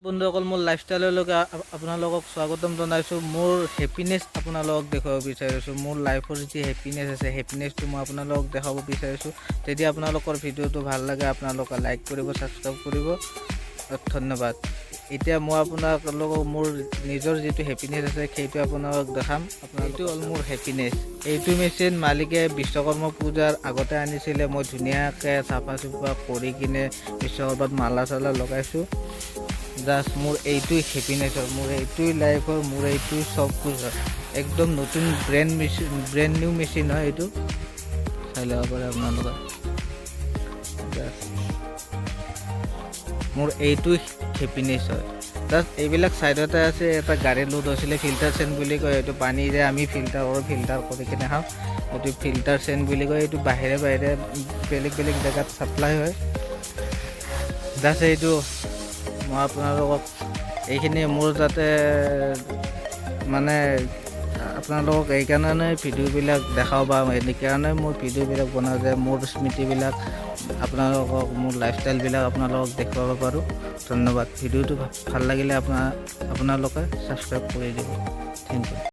বন্ধুসকল মোৰ লাইফষ্টাইললৈকে আপোনালোকক স্বাগতম জনাইছোঁ। মোৰ হেপিনেছ আপোনালোকক দেখুৱাব বিচাৰিছোঁ। মোৰ লাইফৰ যি হেপিনেছ আছে হেপিনেছটো মই আপোনালোকক দেখাব বিচাৰিছোঁ। যদি আপোনালোকৰ ভিডিঅ'টো ভাল লাগে আপোনালোকে লাইক কৰিব, ছাবস্ক্ৰাইব কৰিব। ধন্যবাদ। এতিয়া মই আপোনালোকক মোৰ নিজৰ যিটো হেপিনেছ আছে সেইটো আপোনালোকক দেখাম। এইটো হ'ল মোৰ হেপিনেছ। এইটো মেচিন মালিকে বিশ্বকৰ্মা পূজাৰ আগতে আনিছিলে। মই ধুনীয়াকৈ চাফা চুফা কৰি কিনে বিশ্বকৰ্মাত মালা চালা লগাইছোঁ। জাষ্ট মোৰ এইটোৱে হেপিনেছৰ, মোৰ এইটোৱে লাইফৰ, মোৰ এইটোৱে চব কুছৰ। একদম নতুন ব্ৰেণ্ড নিউ মেচিন হয় এইটো, চাই ল'ব পাৰে আপোনালোকে। মোৰ এইটোৱে হেপিনেছ হয়। জাষ্ট এইবিলাক ছাইডতে আছে এটা গাড়ী লোড হৈছিলে, ফিল্টাৰ চেন বুলি কয়। এইটো পানী যে আমি ফিল্টাৰ কৰোঁ, ফিল্টাৰ কৰি কিনে খাওঁ, এইটো ফিল্টাৰ চেন বুলি কয়। এইটো বাহিৰে বেলেগ জেগাত ছাপ্লাই হয়। জাষ্ট এইটো মই আপোনালোকক এইখিনি মোৰ যাতে মানে আপোনালোকক এইকাৰণে ভিডিঅ'বিলাক দেখাওঁ বা সেইকাৰণে মোৰ ভিডিঅ'বিলাক বনাওঁ যে মোৰ স্মৃতিবিলাক আপোনালোকক, মোৰ লাইফষ্টাইলবিলাক আপোনালোকক দেখুৱাব পাৰোঁ। ধন্যবাদ। ভিডিঅ'টো ভাল লাগিলে আপোনালোকে ছাবস্ক্ৰাইব কৰি দিব। Thank U.